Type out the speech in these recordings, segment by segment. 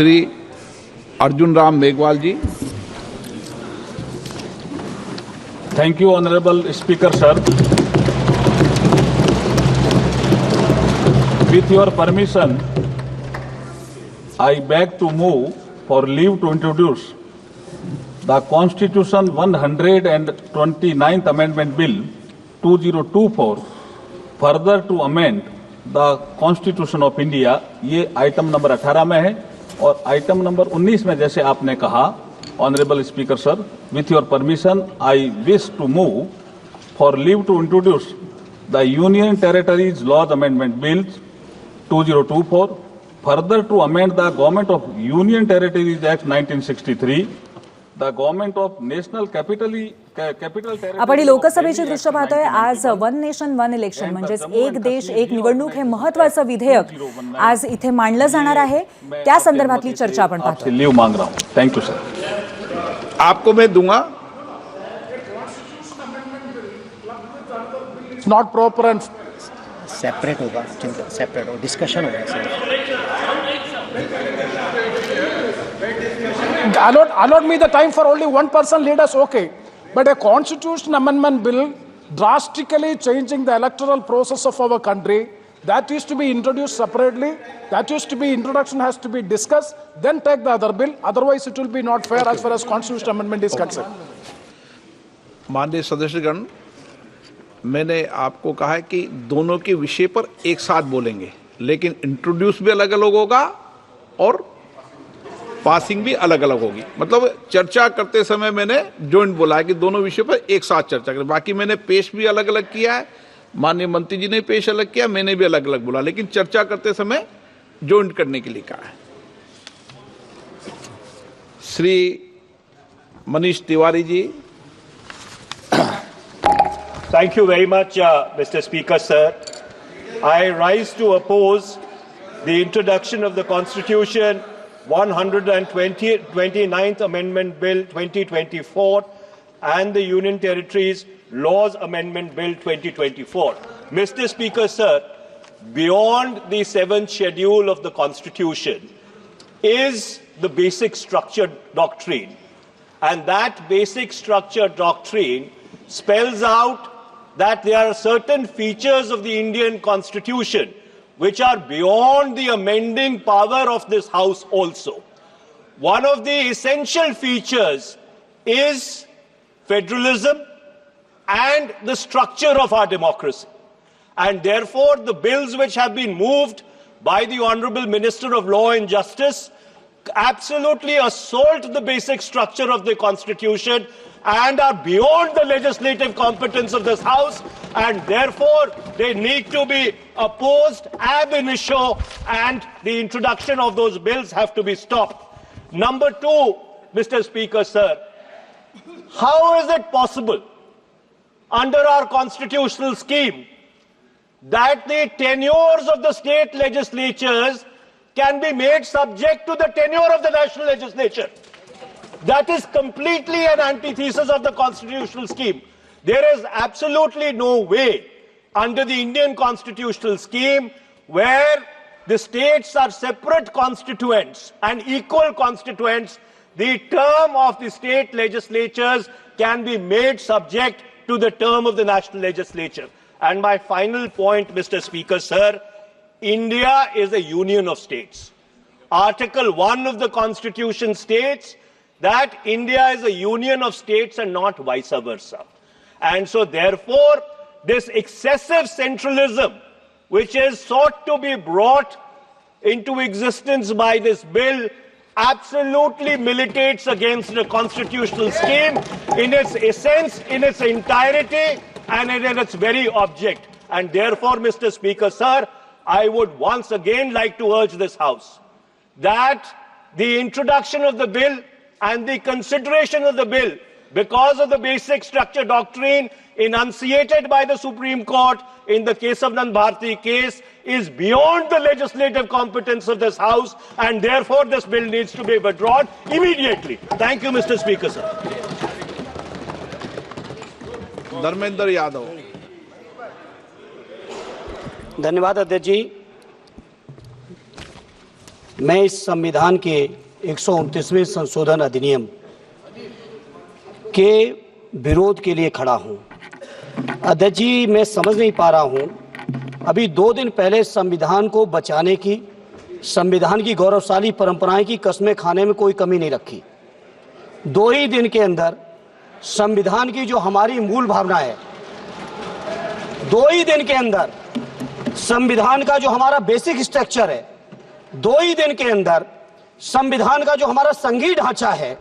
Shri Arjun Ram Meghwal ji. Thank you, Honorable Speaker, sir. With your permission, I beg to move for leave to introduce the Constitution 129th Amendment Bill 2024, further to amend the Constitution of India। ये item number 18 में है और item number 19 में जैसे आपने कहा, Honorable Speaker, sir, with your permission, I wish to move for leave to introduce the Union Territories Laws Amendment Bill 2024, further to amend the Government of Union Territories Act 1963, the Government of National Capital Territory। आपण लोकसभेची दृश्य पाहतोय। आज one nation one election म्हणजेच एक देश एक निवडणूक हे महत्त्वाचं विधेयक आज इथे मांडलं जाणार आहे। त्या संदर्भातली चर्चा आपण पाहतोय। लीव मांग रहा हूं। Thank you sir. आपको मैं दूंगा। नॉट प्रॉपर एंड सेपरेट होगा, सेपरेट होगा, डिस्कशन होगा sir. allot me the time for only one person leaders, okay, but a constitution amendment bill drastically changing the electoral process of our country, that is to be introduced separately, that is to be introduction has to be discussed, then take the other bill, otherwise it will be not fair as far as constitution amendment is concerned। माननीय सदस्यगण, मैंने आपको कहा है कि दोनों के विषय पर एक साथ बोलेंगे, लेकिन इंट्रोड्यूस भी अलग अलग होगा और पासिंग भी अलग अलग होगी। मतलब चर्चा करते समय मैंने जॉइंट बोला है कि दोनों विषयों पर एक साथ चर्चा करें। बाकी मैंने पेश भी अलग अलग किया है, माननीय मंत्री जी ने पेश अलग किया, मैंने भी अलग अलग बोला, लेकिन चर्चा करते समय जॉइंट करने के लिए कहा है। Shri Manish Tiwari ji. Thank you very much, Mr. Speaker, sir. I rise to oppose the introduction of the Constitution 129th Amendment Bill 2024 and the Union Territories Laws Amendment Bill 2024. Mr. Speaker, sir, beyond the 7th schedule of the Constitution is the basic structure doctrine. And that basic structure doctrine spells out that there are certain features of the Indian Constitution which are beyond the amending power of this House also. One of the essential features is federalism and the structure of our democracy. And therefore, the bills which have been moved by the Honorable Minister of Law and Justice absolutely assault the basic structure of the Constitution and are beyond the legislative competence of this House, and therefore they need to be opposed ab initio, and the introduction of those bills have to be stopped. Number two, Mr. Speaker, sir, how is it possible under our constitutional scheme that the tenures of the state legislatures can be made subject to the tenure of the national legislature? That is completely an antithesis of the constitutional scheme. There is absolutely no way under the Indian constitutional scheme where the states are separate constituents and equal constituents, the term of the state legislatures can be made subject to the term of the national legislature. And my final point, Mr. Speaker, sir, India is a union of states. Article 1 of the Constitution states that India is a union of states and not vice versa. And so therefore, this excessive centralism, which is sought to be brought into existence by this bill, absolutely militates against the constitutional scheme in its essence, in its entirety, and in its very object. And therefore, Mr. Speaker, sir, I would once again like to urge this House that the introduction of the bill and the consideration of the bill, because of the basic structure doctrine enunciated by the Supreme Court in the Kesavanand Bharti case, is beyond the legislative competence of this House, and therefore this bill needs to be withdrawn immediately. Thank you, Mr. Speaker, sir. Dharmendra Yadav. धन्यवाद अध्यक्ष जी। मैं इस संविधान के 129वें संशोधन अधिनियम के विरोध के लिए खड़ा हूं। अध्यक्ष जी, मैं समझ नहीं पा रहा हूं, अभी 2 दिन पहले संविधान को बचाने की, संविधान की गौरवशाली परंपराएं की कस्में खाने में कोई कमी नहीं रखी। 2 ही दिन के अंदर संविधान की जो हमारी मूल भावना है, 2 ही दिन के अंदर संविधान का जो हमारा बेसिक स्ट्रक्चर है, 2 ही दिन के अंदर संविधान का जो हमारा संघीय ढांचा है,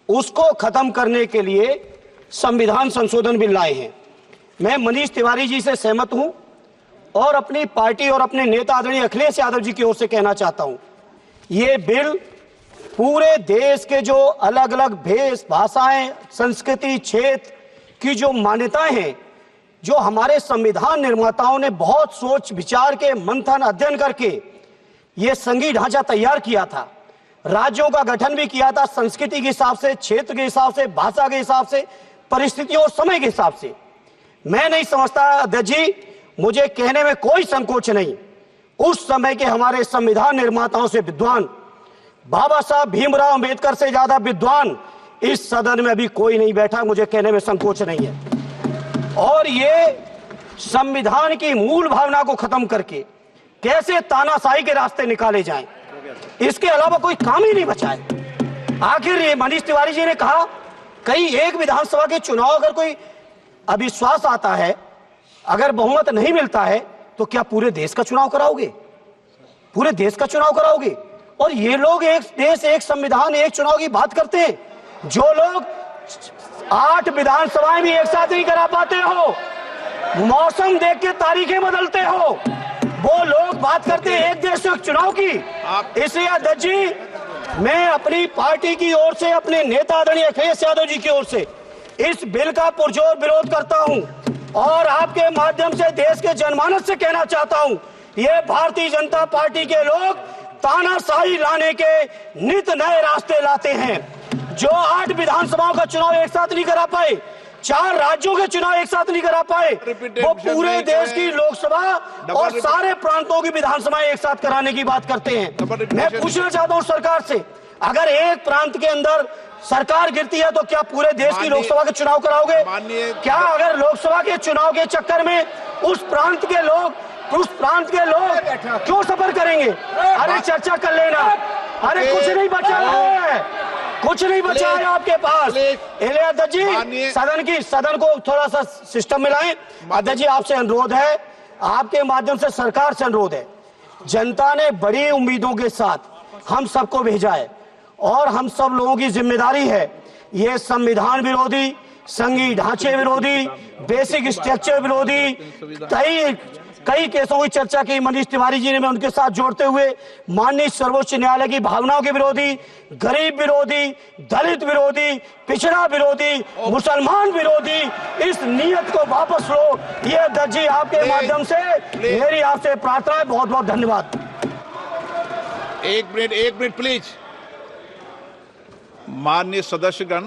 उसको खत्म करने के लिए संविधान संशोधन बिल लाए हैं। मैं मनीष तिवारी जी से सहमत हूं और अपनी पार्टी और अपने नेता आदरणीय अखिलेश यादव जी की ओर से कहना चाहता हूं, ये बिल पूरे देश के जो अलग अलग भेष, भाषाएं, संस्कृति, क्षेत्र की जो मान्यताएं हैं, जो हमारे संविधान निर्माताओं ने बहुत सोच विचार के मंथन अध्ययन करके ये संघीय ढांचा तैयार किया था, राज्यों का गठन भी किया था, संस्कृति के हिसाब से, क्षेत्र के हिसाब से, भाषा के हिसाब से, परिस्थितियों और समय के हिसाब से। मैं नहीं समझता अध्यक्ष जी, मुझे कहने में कोई संकोच नहीं, उस समय के हमारे संविधान निर्माताओं से विद्वान, बाबा साहब भीमराव अंबेडकर से ज्यादा विद्वान इस सदन में अभी कोई नहीं बैठा, मुझे कहने में संकोच नहीं है। और ये संविधान की मूल भावना को खत्म करके कैसे तानाशाही के रास्ते निकाले जाएं, इसके अलावा कोई काम ही नहीं बचा है। आखिर ये मनीष तिवारी जी ने कहा, कहीं एक विधानसभा के चुनाव अगर कोई अविश्वास आता है, अगर बहुमत नहीं मिलता है, तो क्या पूरे देश का चुनाव कराओगे? पूरे देश का चुनाव कराओगे? और ये लोग एक देश, एक संविधान, एक चुनाव की बात करते हैं। जो लोग 8 विधानसभाएं भी एक साथ नहीं करा पाते हो, मौसम देख के तारीखें बदलते हो, वो लोग बात करते हैं एक देश एक चुनाव की। इसलिए अध्यक्ष जी, मैं अपनी पार्टी की ओर से, अपने नेता आदरणीय अखिलेश यादव जी की ओर से इस बिल का पुरजोर विरोध करता हूं और आपके माध्यम से देश के जनमानस से कहना चाहता हूं, ये भारतीय जनता पार्टी के लोग तानाशाही लाने के नित नए रास्ते लाते हैं। जो 8 विधानसभाओं का चुनाव एक साथ नहीं करा पाए, 4 राज्यों के चुनाव एक साथ नहीं करा पाए, वो पूरे देश की लोकसभा और सारे प्रांतों की विधानसभाएं एक साथ कराने की बात करते हैं। मैं पूछना चाहता हूं सरकार से, अगर एक प्रांत के अंदर सरकार गिरती है तो क्या पूरे देश की लोकसभा के चुनाव कराओगे? क्या अगर लोकसभा के चुनाव के चक्कर में उस प्रांत के लोग क्यों सफर करेंगे? अरे चर्चा कर लेना, अरे कुछ नहीं बचा है, कुछ नहीं बचा है आपके पास। अध्यक्ष जी, सदन को थोड़ा सा सिस्टम में लाएं। अध्यक्ष जी, आपसे अनुरोध है, आपके माध्यम से सरकार से अनुरोध है, जनता ने बड़ी उम्मीदों के साथ हम सबको भेजा है और हम सब लोगों की जिम्मेदारी है, ये संविधान विरोधी, संघीय ढांचे विरोधी, बेसिक स्ट्रक्चर विरोधी कई केसों की चर्चा की मनीष तिवारी जी ने, मैं उनके साथ जोड़ते हुए माननीय सर्वोच्च न्यायालय की भावनाओं के विरोधी, गरीब विरोधी, दलित विरोधी, पिछड़ा विरोधी, मुसलमान विरोधी, इस नीयत को वापस लो, ये अध्यक्ष जी आपके माध्यम से मेरी आपसे प्रार्थना है। बहुत बहुत धन्यवाद। एक मिनट प्लीज। माननीय सदस्यगण,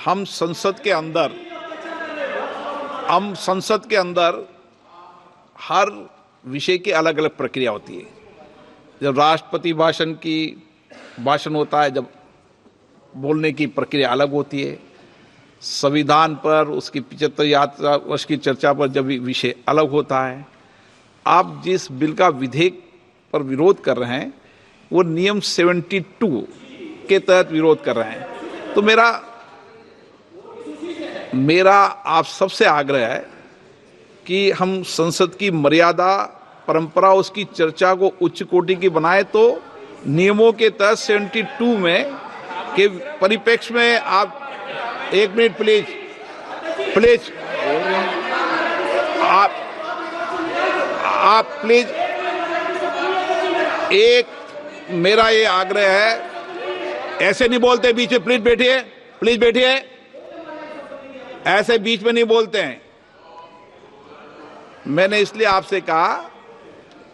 हम संसद के अंदर हर विषय की अलग अलग प्रक्रिया होती है। जब राष्ट्रपति भाषण होता है, जब बोलने की प्रक्रिया अलग होती है, संविधान पर उसकी 75 वर्ष की चर्चा पर जब विषय अलग होता है। आप जिस बिल का विधेयक पर विरोध कर रहे हैं, वो नियम 72 के तहत विरोध कर रहे हैं। तो मेरा आप सबसे आग्रह है कि हम संसद की मर्यादा, परंपरा, उसकी चर्चा को उच्च कोटि की बनाए, तो नियमों के तहत 72 में के परिप्रेक्ष्य में आप 1 मिनट प्लीज आप प्लीज, एक मेरा ये आग्रह है, ऐसे नहीं बोलते बीच में, प्लीज बैठिए, ऐसे बीच में नहीं बोलते हैं। मैंने इसलिए आपसे कहा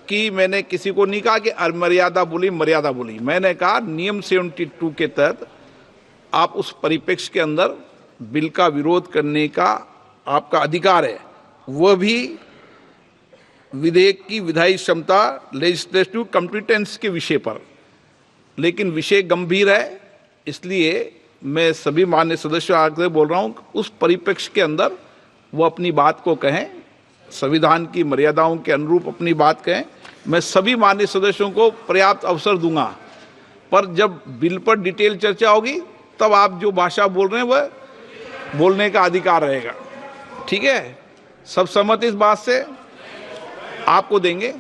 कि मैंने किसी को नहीं कहा कि मर्यादा बोली, मैंने कहा नियम 72 के तहत आप उस परिप्रेक्ष्य के अंदर बिल का विरोध करने का आपका अधिकार है, वह भी विधेयक की विधायी क्षमता लेजिस्लेटिव कॉम्पिटेंस के विषय पर, लेकिन विषय गंभीर है, इसलिए मैं सभी मान्य सदस्यों आगे बोल रहा हूं, उस परिप्रेक्ष्य के अंदर वो अपनी बात को कहें, संविधान की मर्यादाओं के अनुरूप अपनी बात कहें। मैं सभी मान्य सदस्यों को पर्याप्त अवसर दूंगा, पर जब बिल पर डिटेल चर्चा होगी तब आप जो भाषा बोल रहे हैं वह बोलने का अधिकार रहेगा। ठीक है, सब सहमत इस बात से? आपको देंगे,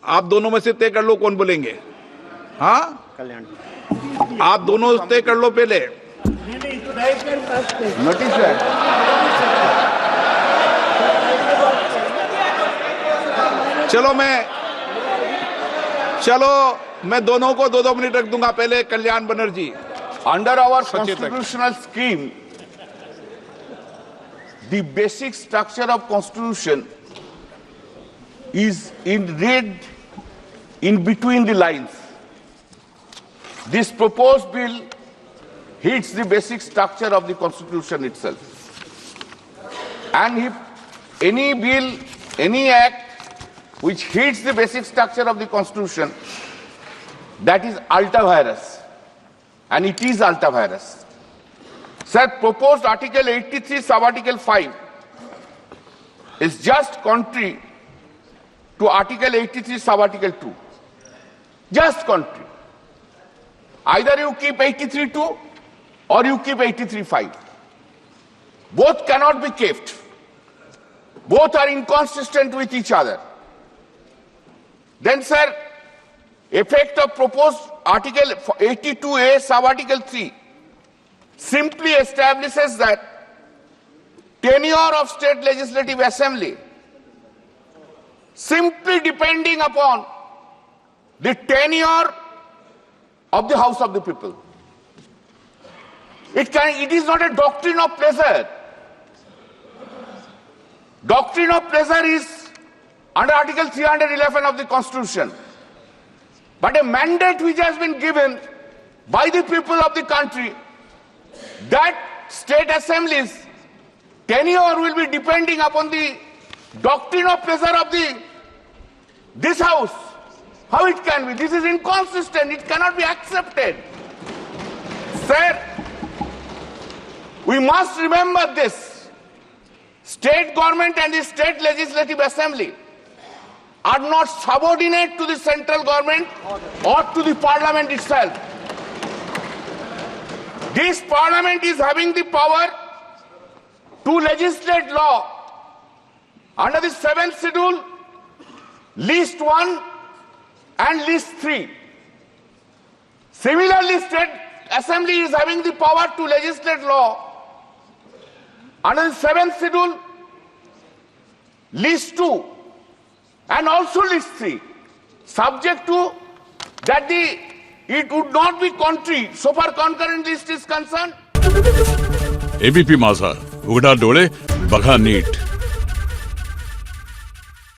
आप दोनों में से तय कर लो कौन बोलेंगे। हाँ, कल्याण आप दोनों तय कर लो पहले। नोटिस है। चलो मैं दोनों को 2-2 मिनट रख दूंगा। पहले Kalyan Banerjee. Under our constitutional scheme, the basic structure of constitution is in read in between the lines. This proposed bill hits the basic structure of the constitution itself. And if any bill, any act which hits the basic structure of the constitution, that is ultra-virus. And it is ultra-virus. Sir, proposed Article 83, Sub-Article 5 is just contrary to Article 83, Sub-Article 2. Just contrary. Either you keep 83.2 or you keep 83.5. Both cannot be kept. Both are inconsistent with each other. Then, sir, effect of proposed Article 82A, Sub-Article 3 simply establishes that tenure of state legislative assembly simply depending upon the tenure of the House of the People. It is not a doctrine of pleasure. Doctrine of pleasure is under Article 311 of the Constitution. But a mandate which has been given by the people of the country that state assemblies tenure will be depending upon the doctrine of pleasure of this house. How it can be? This is inconsistent. It cannot be accepted. Sir, we must remember this. State government and the state legislative assembly are not subordinate to the central government or to the parliament itself. This parliament is having the power to legislate law under the 7th schedule, list 1 and list 3. Similarly, state assembly is having the power to legislate law under the 7th schedule, list 2 and also list 3, subject to that it would not be contrary so far concurrent list is concerned. ABP माझा, उघडा डोळे बघा NEET.